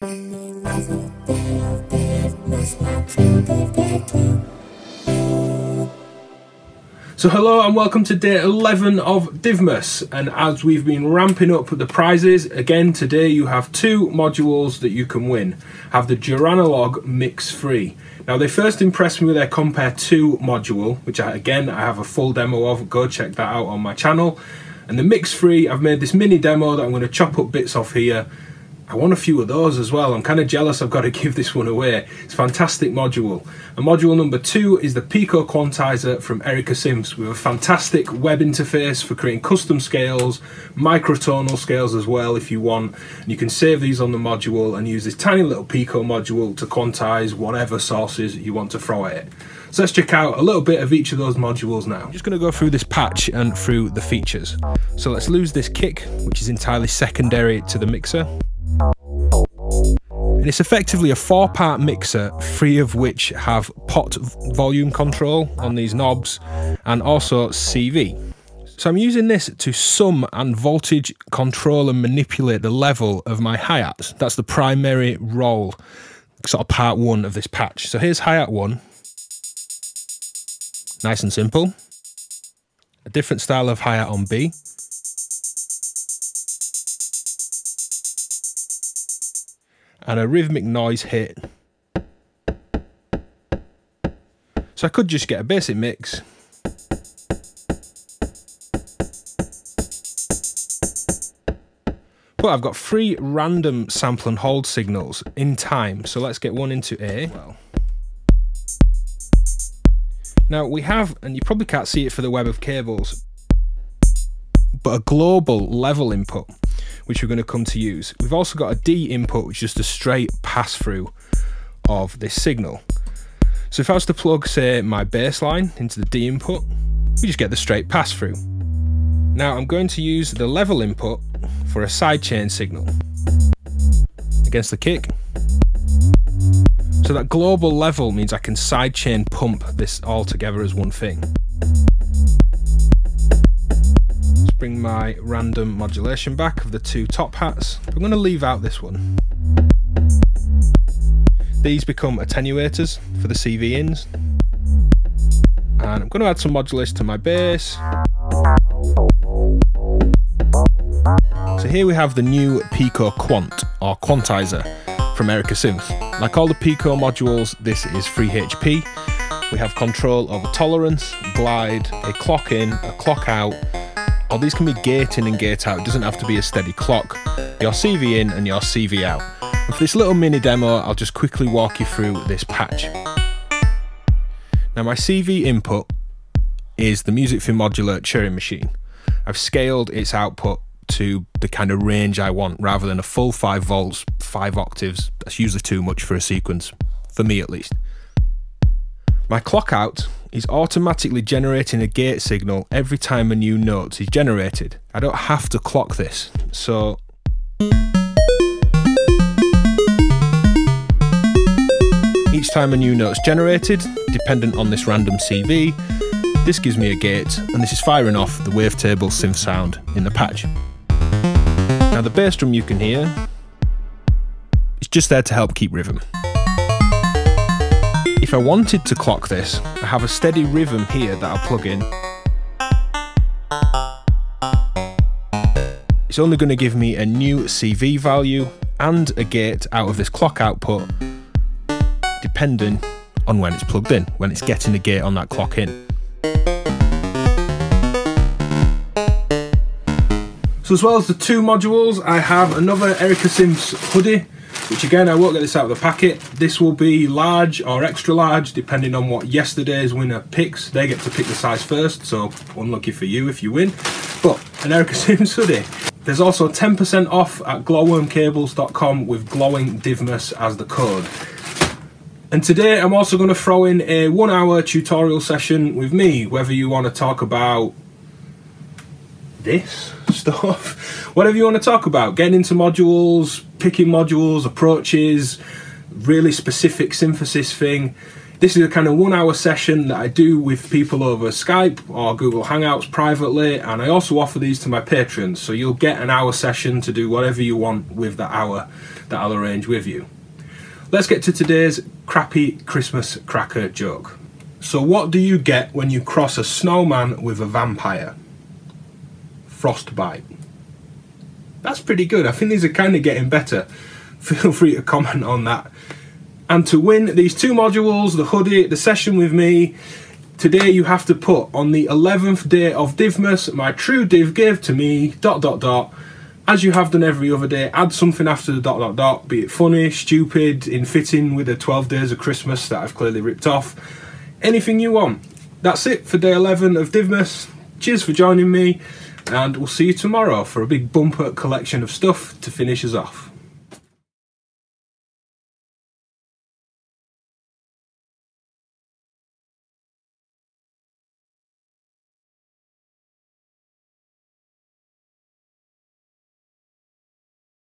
So hello and welcome to day 11 of DivMas, and as we've been ramping up the prizes, again today you have two modules that you can win. Have the Duranalog Mix Free. Now they first impressed me with their Compare 2 module, which I have a full demo of, go check that out on my channel. And the Mix Free, I've made this mini demo that I'm going to chop up bits off here. I want a few of those as well. I'm kind of jealous I've got to give this one away. It's a fantastic module. And module number 2 is the Pico Quantizer from Erica Sims with a fantastic web interface for creating custom scales, microtonal scales as well if you want. And you can save these on the module and use this tiny little Pico module to quantize whatever sources you want to throw at it. So let's check out a little bit of each of those modules now. I'm just going to go through this patch and through the features. So let's lose this kick, which is entirely secondary to the mixer. And it's effectively a 4-part mixer, 3 of which have pot volume control on these knobs and also CV. So I'm using this to sum and voltage control and manipulate the level of my hi-hats. That's the primary role, sort of part 1 of this patch. So here's hi-hat 1. Nice and simple. A different style of hi-hat on B. And a rhythmic noise hit. So I could just get a basic mix. But I've got 3 random sample and hold signals in time. So let's get one into A. Now we have, and you probably can't see it for the web of cables, but a global level input, which we're going to come to use. We've also got a D input, which is just a straight pass through of this signal. So if I was to plug, say, my bass line into the D input, we just get the straight pass through. Now I'm going to use the level input for a sidechain signal against the kick. So that global level means I can sidechain pump this all together as one thing. Let's bring my random modulation back of the 2 top hats. I'm going to leave out this one. These become attenuators for the CV ins. And I'm going to add some modulus to my bass. So here we have the new Pico Quant, or Quantizer, from Erica Sims. Like all the Pico modules, this is 3 HP. We have control over tolerance, glide, a clock in, a clock out. Or these can be gate in and gate out. It doesn't have to be a steady clock. Your CV in and your CV out. And for this little mini demo, I'll just quickly walk you through this patch. Now my CV input is the Music for Modular Turing machine. I've scaled its output to the kind of range I want, rather than a full 5 volts, 5 octaves. That's usually too much for a sequence, for me at least. My clock out is automatically generating a gate signal every time a new note is generated. I don't have to clock this, so each time a new note is generated, dependent on this random CV, this gives me a gate, and this is firing off the wavetable synth sound in the patch. Now the bass drum you can hear is just there to help keep rhythm. If I wanted to clock this, I have a steady rhythm here that I'll plug in. It's only going to give me a new CV value and a gate out of this clock output, depending on when it's plugged in, when it's getting a gate on that clock in. So as well as the 2 modules, I have another Erica Sims hoodie, which again, I won't get this out of the packet. This will be large or extra large, depending on what yesterday's winner picks. They get to pick the size first, so unlucky for you if you win. But an Erica Sims hoodie. There's also 10% off at glowwormcables.com with glowing DivMas as the code. And today I'm also going to throw in a 1-hour tutorial session with me, whether you want to talk about this stuff, whatever you want to talk about, getting into modules, picking modules, approaches, really specific synthesis thing. This is a kind of 1 hour session that I do with people over Skype or Google Hangouts privately, and I also offer these to my patrons, so you'll get an hour session to do whatever you want with that hour that I'll arrange with you. Let's get to today's crappy Christmas cracker joke. So what do you get when you cross a snowman with a vampire? Frostbite. That's pretty good. I think these are kind of getting better. Feel free to comment on that. And to win these 2 modules, the hoodie, the session with me, today you have to put on the 11th day of DivMas, my true div give to me, ... As you have done every other day, add something after the ... be it funny, stupid, in fitting with the 12 days of Christmas that I've clearly ripped off. Anything you want. That's it for day 11 of DivMas. Cheers for joining me, and we'll see you tomorrow for a big bumper collection of stuff to finish us off.